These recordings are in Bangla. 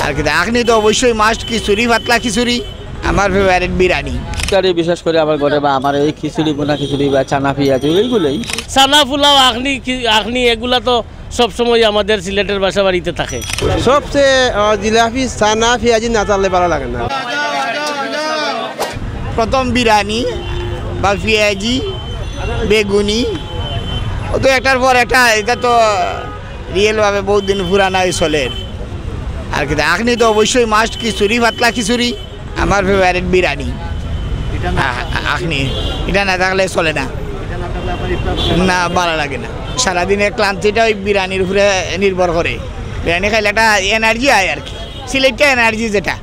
আর কি আখনি তো অবশ্যই মাস্ট, খিচুড়ি, পাতলা খিচুড়ি আমার ফেভারিট, বিরিয়ানি। বিশেষ করে আমার ঘরে বা আমার এই খিচুড়ি, বোনা খিচুড়ি বা চানা পেঁয়াজি এইগুলোই। চানা পোলাও, আখনি এগুলা তো সবসময় আমাদের সিলেটের বাসা বাড়িতে থাকে। সবচেয়ে জিলাপি, চানা পেঁয়াজি না চাললে ভালো লাগে না। প্রথম বিরিয়ানি বা পেঁয়াজি, বেগুনি, ও তো একটার পর একটা, এটা তো রিয়েলভাবে বহুত দিন পুরানাই চলে। আর কি আখনি তো অবশ্যই মাস্ট, খিচুড়ি, পাতলা খিচুড়ি আমার ফেভারিট, বিরিয়ানি। আখনি এটা না থাকলে চলে না, না ভালো লাগে না। সারাদিনের ক্লান্তিটা ওই বিরিয়ানির উপরে নির্ভর করে। বিরিয়ানি খাইলে একটা এনার্জি আয় আর কি, সিলেটটা এনার্জি যেটা।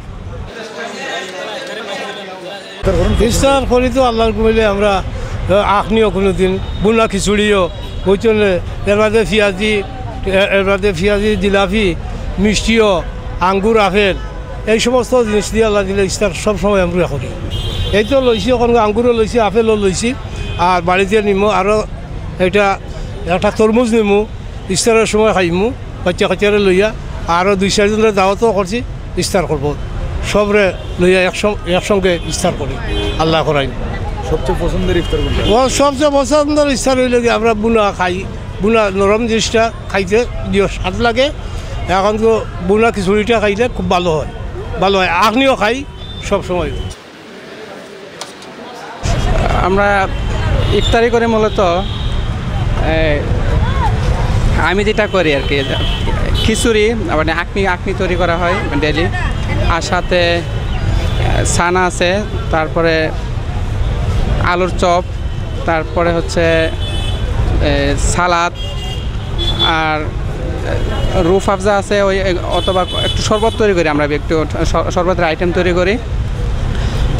ইফতার করি তো আল্লাহর কইলে আমরা আখনিও কোনো দিন, বোনা খিচুড়িও বুঝছেন, এর বাদে পেঁয়াজি, জিলাপি, মিষ্টিও, আঙ্গুর, আপেল, এই সমস্ত জিনিস দিয়ে আল্লাহ দিলে ইফতার সবসময় আমরা করি। এই তো লইছি, ওখানে আঙ্গুরও লইছি, আপেলও লইছি, আর বাড়িতে নিমু আরও একটা তরমুজ নিমু, ইফতারের সময় খাইমু বাচ্চা কাচ্চারে লইয়া, আরও 2-4 জনের দাওয়াতও করছি, ইফতার করবো সবরে লইয়া একসঙ্গে ইফতার করি আল্লাহ করাই। সবচেয়ে পছন্দের ইফতার সবচেয়ে পছন্দের ইফতার হইলে কি আমরা বুনা খাই, বুনা নরম জিনিসটা খাইতে স্বাদ লাগে। এখন তো বুনা খিচুড়িটা খাইলে খুব ভালো হয়। আখনিও খাই সবসময়। আমরা ইফতারি করে মূলত আমি যেটা করি আর কি, খিচুড়ি মানে আখনি তৈরি করা হয় ডেলি, আর সাথে ছানা আছে, তারপরে আলুর চপ, তারপরে হচ্ছে সালাদ, আর রুফ আফজা আছে ওই, অথবা একটু শরবত তৈরি করি আমরা, একটু শরবতের আইটেম তৈরি করি।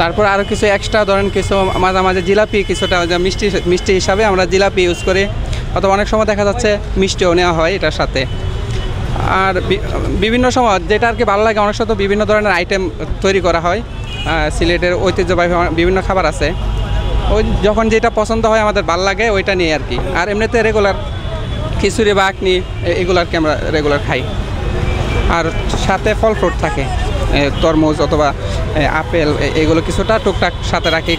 তারপর আরও কিছু এক্সট্রা ধরেন কিছু মাঝে মাঝে জিলাপি, কিছুটা মিষ্টি হিসাবে আমরা জিলাপি ইউজ করি, অথবা অনেক সময় দেখা যাচ্ছে মিষ্টিও নেওয়া হয় এটার সাথে। আর বিভিন্ন সময় যেটা আর কি ভালো লাগে, অনেক সময় বিভিন্ন ধরনের আইটেম তৈরি করা হয়। সিলেটের ঐতিহ্যবাহী বিভিন্ন খাবার আছে, ওই যখন যেটা পছন্দ হয় আমাদের ভালো লাগে ওইটা নিয়ে আর কি। আর এমনিতে রেগুলার খিচুড়ি বা আখনি এগুলো আর কি আমরা রেগুলার খাই। আর সাথে ফল ফ্রুট থাকে, তরমুজ অথবা আপেল, এগুলো কিছুটা টুকটাক সাথে রাখি।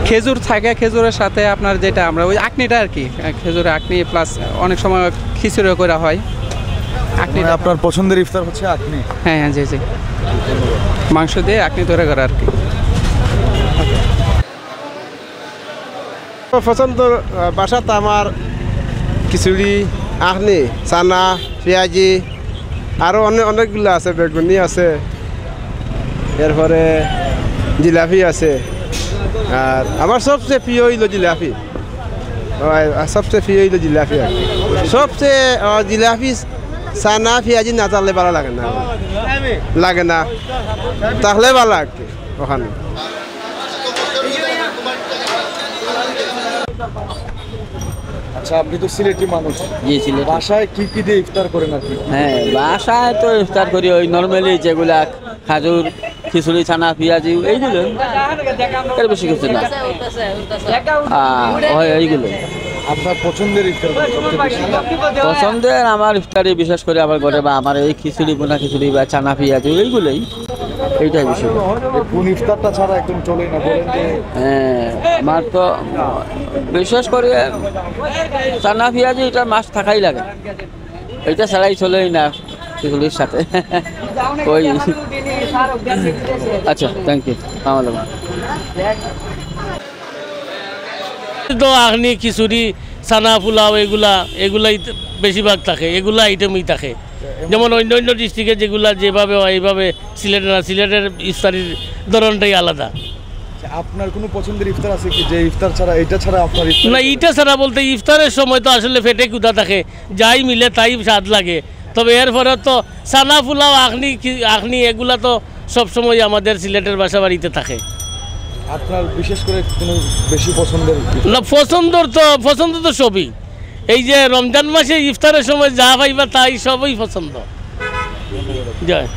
খেজুর থাকে, খেজুরের সাথে আপনার যেটা আমরা ওই আখনিটা আর কি, খেজুরের আখনি প্লাস অনেক সময় খিচুড়িও করা হয়। আখনি আপনার পছন্দের ইফতার হচ্ছে আখনি? হ্যাঁ, জি, মাংস দিয়ে আখনি তৈরি করা আর কি। পছন্দের বাসাতে আমার খিচুড়ি, আখনি, চানা, পেঁয়াজি, আরও অনেকগুলো আছে, বেগুনি আছে, এরপরে জিলাপি আছে। আর আমার সবচেয়ে প্রিয় হইল জিলাপি, সবচেয়ে জিলাপি, চানা পেঁয়াজি না চাললে ভালো লাগে না, তাহলে ভালো লাগে ওখানে। আচ্ছা, আপনি তো সিলেটি মানুষ, গিয়েছিলেন বাসায় কি দিয়ে ইফতার করেন আর কি? হ্যাঁ, বাসায় তো ইফতার করি ওই নর্মালি যেগুলা খাজুর, খিচুড়ি, ছানা পেঁয়াজি, এইগুলো, এর বেশি কিছু না, এইগুলো। আপনার পছন্দের ইফতার? পছন্দের আমার ইফতারি বিশেষ করে আমার ঘরে বা আমার এই খিচুড়ি, বোনা খিচুড়ি বা চানা পেঁয়াজি এইগুলোই, এইটাই বেশি। কোন ইফতারটা ছাড়া একদম চলেই না বলেন? হ্যাঁ, আমার তো বিশেষ করে চানা পেঁয়াজি এটা মাছ থাকাই লাগে, এটা ছাড়াই চলেই না খিচুড়ির সাথে। ওই আচ্ছা, থ্যাংক ইউ। তো আখনি, খিচুড়ি, চানা পোলাও এগুলাই বেশিরভাগ থাকে, এগুলো আইটেমই থাকে। যেমন অন্য ডিস্ট্রিক্টে যেগুলা যেভাবে হয় এইভাবে সিলেটের ইফতারির ধরনটাই আলাদা। আপনার কোনো পছন্দের ইফতার আছে কি, যে ইফতার ছাড়া, এটা ছাড়া আপনার? না, এটা ছাড়া বলতে ইফতারের সময় তো আসলে পেটে ক্ষুধা থাকে, যাই মিলে তাই স্বাদ লাগে। তবে এরপরে তো চানা পোলাও, আখনি এগুলা তো সবসময় আমাদের সিলেটের বাসা বাড়িতে থাকে। আপনার বিশেষ করে কোনো বেশি পছন্দের? না, পছন্দ তো সবই। এই যে রমজান মাসে ইফতারের সময় যা পাইবা তাই সবই পছন্দ। জয়।